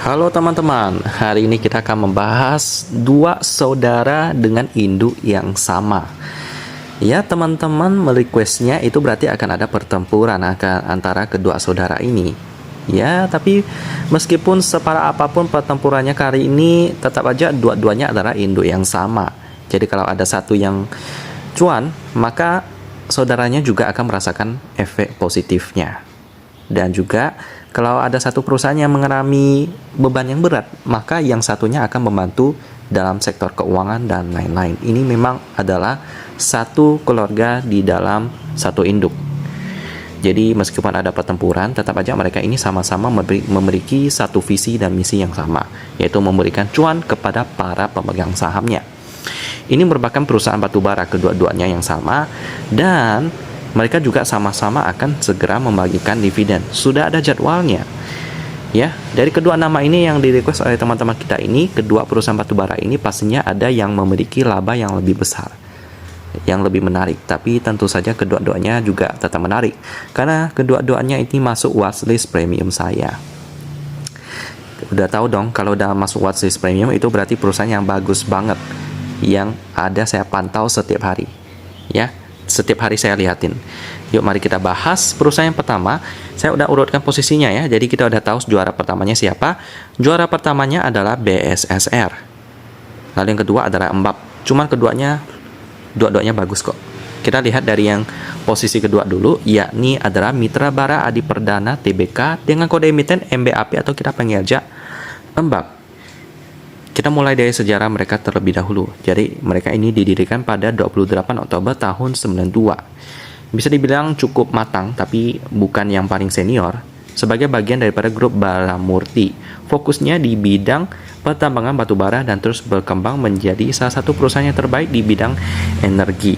Halo teman-teman, hari ini kita akan membahas dua saudara dengan induk yang sama. Ya, teman-teman merequestnya itu berarti akan ada pertempuran antara kedua saudara ini. Ya, tapi meskipun separah apapun pertempurannya kali ini, tetap aja dua-duanya adalah induk yang sama. Jadi kalau ada satu yang cuan, maka saudaranya juga akan merasakan efek positifnya. Dan juga kalau ada satu perusahaan yang mengalami beban yang berat, maka yang satunya akan membantu dalam sektor keuangan dan lain-lain. Ini memang adalah satu keluarga di dalam satu induk. Jadi meskipun ada pertempuran, tetap aja mereka ini sama-sama memiliki satu visi dan misi yang sama, yaitu memberikan cuan kepada para pemegang sahamnya. Ini merupakan perusahaan batubara kedua-duanya yang sama, dan mereka juga sama-sama akan segera membagikan dividen. Sudah ada jadwalnya. Ya, dari kedua nama ini yang di-request oleh teman-teman kita ini, kedua perusahaan batubara ini pastinya ada yang memiliki laba yang lebih besar, yang lebih menarik. Tapi tentu saja kedua-duanya juga tetap menarik, karena kedua-duanya ini masuk watchlist premium saya. Udah tahu dong, kalau udah masuk watchlist premium itu berarti perusahaan yang bagus banget, yang ada saya pantau setiap hari. Ya, setiap hari saya lihatin. Yuk mari kita bahas perusahaan yang pertama. Saya udah urutkan posisinya ya. Jadi kita udah tahu juara pertamanya siapa. Juara pertamanya adalah BSSR. Lalu yang kedua adalah Embab. Cuman dua-duanya bagus kok. Kita lihat dari yang posisi kedua dulu, yakni adalah Mitra Bara Adi Perdana Tbk dengan kode emiten MBAP atau kita panggil aja Embab. Kita mulai dari sejarah mereka terlebih dahulu. Jadi mereka ini didirikan pada 28 Oktober tahun 92. Bisa dibilang cukup matang, tapi bukan yang paling senior. Sebagai bagian daripada grup Balamurti, fokusnya di bidang pertambangan batubara dan terus berkembang menjadi salah satu perusahaan yang terbaik di bidang energi.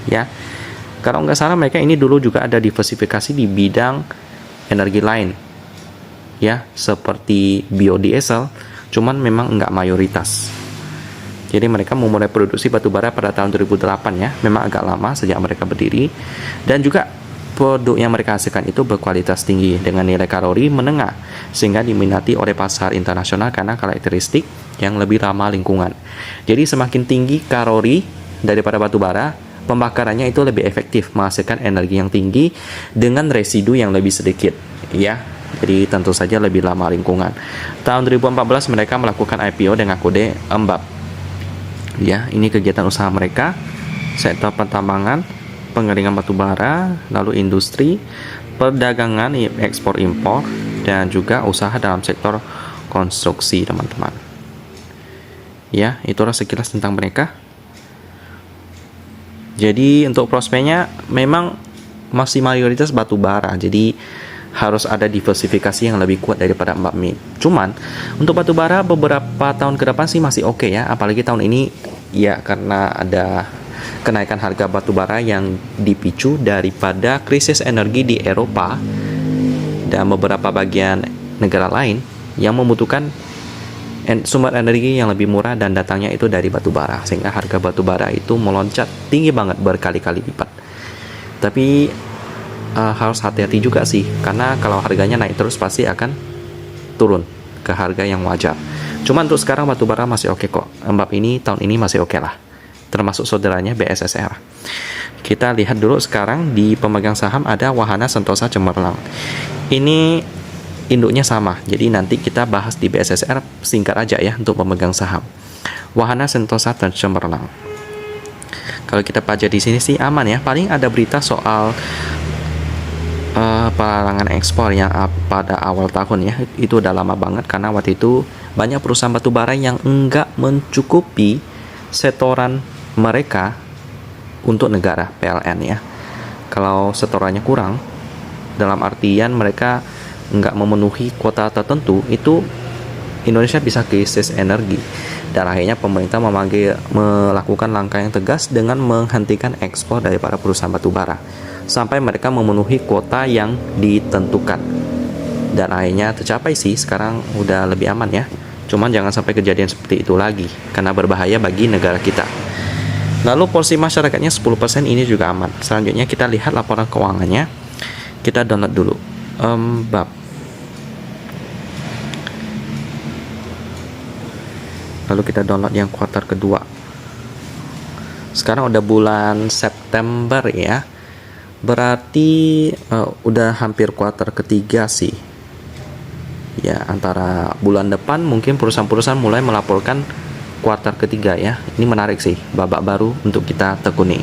Ya, kalau nggak salah mereka ini dulu juga ada diversifikasi di bidang energi lain. Ya, seperti biodiesel. Cuman memang enggak mayoritas. Jadi mereka memulai produksi batubara pada tahun 2008 ya. Memang agak lama sejak mereka berdiri. Dan juga produk yang mereka hasilkan itu berkualitas tinggi dengan nilai kalori menengah, sehingga diminati oleh pasar internasional karena karakteristik yang lebih ramah lingkungan. Jadi semakin tinggi kalori daripada batubara, pembakarannya itu lebih efektif menghasilkan energi yang tinggi dengan residu yang lebih sedikit ya. Jadi tentu saja lebih lama lingkungan. Tahun 2014 mereka melakukan IPO dengan kode Embab. Ya, ini kegiatan usaha mereka, sektor pertambangan, pengeringan batubara, lalu industri, perdagangan, ekspor impor, dan juga usaha dalam sektor konstruksi, teman-teman. Ya, itulah sekilas tentang mereka. Jadi untuk prospeknya memang masih mayoritas batubara. Jadi harus ada diversifikasi yang lebih kuat daripada Embab Mid. Cuman untuk batubara beberapa tahun ke depan sih masih oke ya, apalagi tahun ini ya karena ada kenaikan harga batubara yang dipicu daripada krisis energi di Eropa dan beberapa bagian negara lain yang membutuhkan sumber energi yang lebih murah dan datangnya itu dari batubara, sehingga harga batubara itu meloncat tinggi banget berkali-kali lipat. Tapi harus hati-hati juga sih, karena kalau harganya naik terus pasti akan turun ke harga yang wajar. Cuman untuk sekarang batubara masih oke kok. Embab ini tahun ini masih oke lah, termasuk saudaranya BSSR. Kita lihat dulu sekarang di pemegang saham ada Wahana Sentosa Cemerlang. Ini induknya sama, jadi nanti kita bahas di BSSR singkat aja ya untuk pemegang saham. Wahana Sentosa Cemerlang. Kalau kita baca di sini sih aman ya. Paling ada berita soal pelarangan ekspor yang pada awal tahun ya, itu udah lama banget karena waktu itu banyak perusahaan batubara yang enggak mencukupi setoran mereka untuk negara PLN ya. Kalau setorannya kurang, dalam artian mereka enggak memenuhi kuota tertentu, itu Indonesia bisa krisis energi, dan akhirnya pemerintah melakukan langkah yang tegas dengan menghentikan ekspor daripada perusahaan batubara sampai mereka memenuhi kuota yang ditentukan. Dan akhirnya tercapai sih, sekarang udah lebih aman ya. Cuman jangan sampai kejadian seperti itu lagi, karena berbahaya bagi negara kita. Lalu porsi masyarakatnya 10%, ini juga aman. Selanjutnya kita lihat laporan keuangannya. Kita download dulu. Embab. Lalu kita download yang kuartal kedua. Sekarang udah bulan September ya. Berarti udah hampir kuartal ketiga sih. Ya, antara bulan depan mungkin perusahaan-perusahaan mulai melaporkan kuartal ketiga ya. Ini menarik sih, babak baru untuk kita tekuni.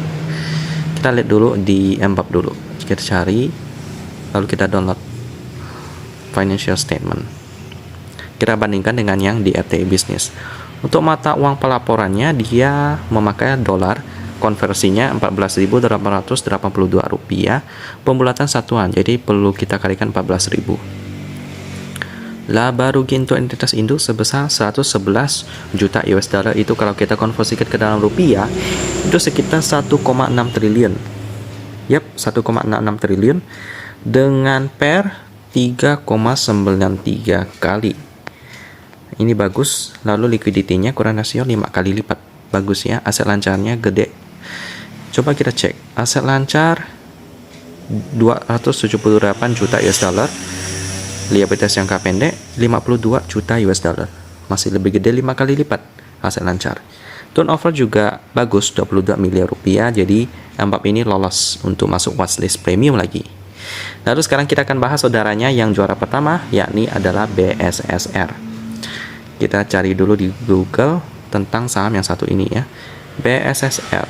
Kita lihat dulu di MBAP dulu. Kita cari, lalu kita download financial statement. Kita bandingkan dengan yang di RTI Business. Untuk mata uang pelaporannya dia memakai dolar, konversinya 14.882 rupiah, pembulatan satuan, jadi perlu kita kalikan 14.000. Laba rugi untuk entitas induk sebesar 111 juta US dollar, itu kalau kita konversikan ke dalam rupiah itu sekitar 1,6 triliun. Yap, 1,66 triliun dengan per 3,93 kali. Ini bagus. Lalu liquidity-nya kurang rasio 5 kali lipat. Bagus ya, aset lancarnya gede. Coba kita cek. Aset lancar 278 juta US dollar. Liabilitas jangka pendek 52 juta US dollar. Masih lebih gede 5 kali lipat aset lancar. Turnover juga bagus, 22 miliar rupiah. Jadi MBAP ini lolos untuk masuk watchlist premium lagi. Lalu sekarang kita akan bahas saudaranya yang juara pertama, yakni adalah BSSR. Kita cari dulu di Google tentang saham yang satu ini ya. BSSR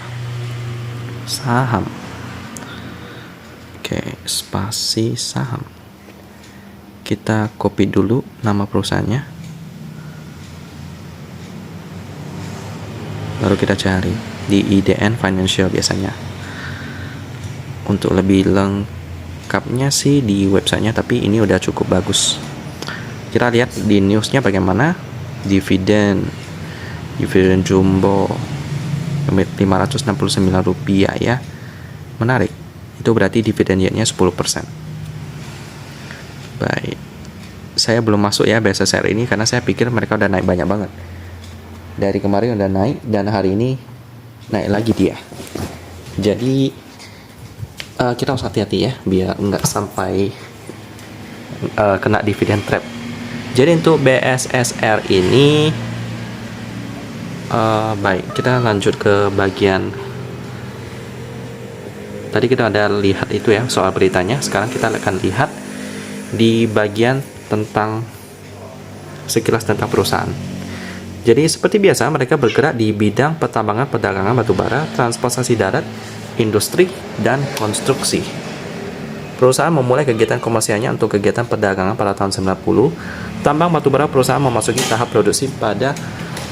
saham. Oke, spasi saham. Kita copy dulu nama perusahaannya. Lalu kita cari di IDN Financial biasanya. Untuk lebih lengkapnya sih di websitenya, tapi ini udah cukup bagus. Kita lihat di newsnya bagaimana. Dividen jumbo 569 rupiah ya, menarik. Itu berarti dividen yieldnya 10%. Baik, saya belum masuk ya BSSR ini karena saya pikir mereka udah naik banyak banget. Dari kemarin udah naik dan hari ini naik lagi dia. Jadi kita harus hati-hati ya biar nggak sampai kena dividen trap. Jadi untuk BSSR ini baik, kita lanjut ke bagian tadi kita ada lihat itu ya soal beritanya. Sekarang kita akan lihat di bagian tentang sekilas tentang perusahaan. Jadi seperti biasa mereka bergerak di bidang pertambangan, perdagangan batubara, transportasi darat, industri, dan konstruksi. Perusahaan memulai kegiatan komersialnya untuk kegiatan perdagangan pada tahun 90. Tambang batubara perusahaan memasuki tahap produksi pada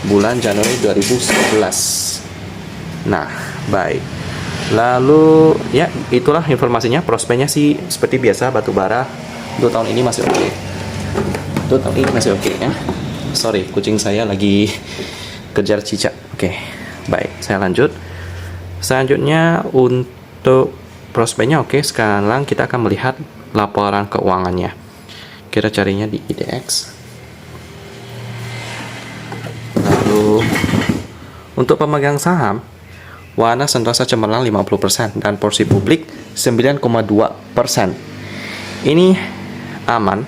bulan Januari 2011. Nah, baik. Lalu ya itulah informasinya. Prospeknya sih seperti biasa batubara untuk tahun ini masih oke. Untuk tahun ini masih oke ya. Sorry, kucing saya lagi kejar cicak. Oke, baik. Saya lanjut. Selanjutnya untuk prospeknya oke. Sekarang kita akan melihat laporan keuangannya. Kita carinya di IDX. Lalu untuk pemegang saham, Wana Sentosa cemerlang 50% dan porsi publik 9,2%. Ini aman,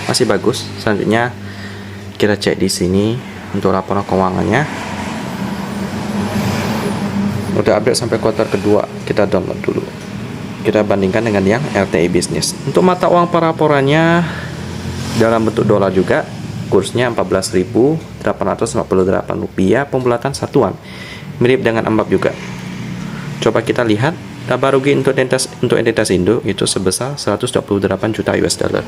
masih bagus. Selanjutnya kita cek di sini untuk laporan keuangannya. Udah update sampai kuartal kedua, kita download dulu. Kita bandingkan dengan yang RTI Business. Untuk mata uang pelaporannya dalam bentuk dolar juga, kursnya 14.858 rupiah, pembulatan satuan, mirip dengan MBAP juga. Coba kita lihat laba rugi untuk entitas induk itu sebesar 128 juta US dollar.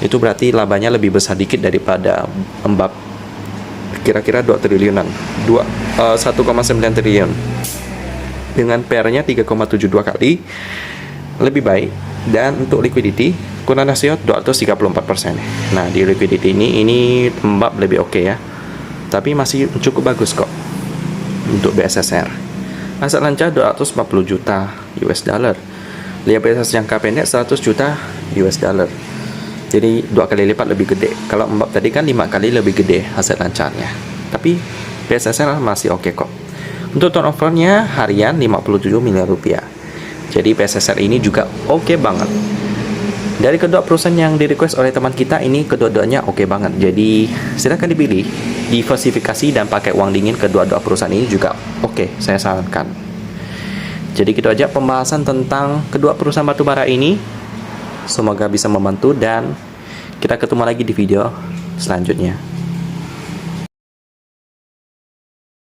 Itu berarti labanya lebih besar dikit daripada MBAP, kira-kira 2 triliunan, 1,9 triliun. Dengan PR-nya 3,72 kali, lebih baik. Dan untuk liquidity kurang rasio 234%. Nah, di liquidity ini MBAP lebih oke ya. Tapi masih cukup bagus kok untuk BSSR. Aset lancar 240 juta US dollar. Liabilitas jangka pendek 100 juta US dollar. Jadi 2 kali lipat lebih gede. Kalau MBAP tadi kan 5 kali lebih gede aset lancarnya. Tapi BSSR masih oke kok. Untuk turnovernya harian 57 miliar rupiah. Jadi BSSR ini juga oke banget. Dari kedua perusahaan yang di request oleh teman kita ini, kedua-duanya oke banget. Jadi silahkan dipilih, diversifikasi dan pakai uang dingin. Kedua-dua perusahaan ini juga oke, saya sarankan. Jadi gitu aja pembahasan tentang kedua perusahaan batubara ini. Semoga bisa membantu dan kita ketemu lagi di video selanjutnya.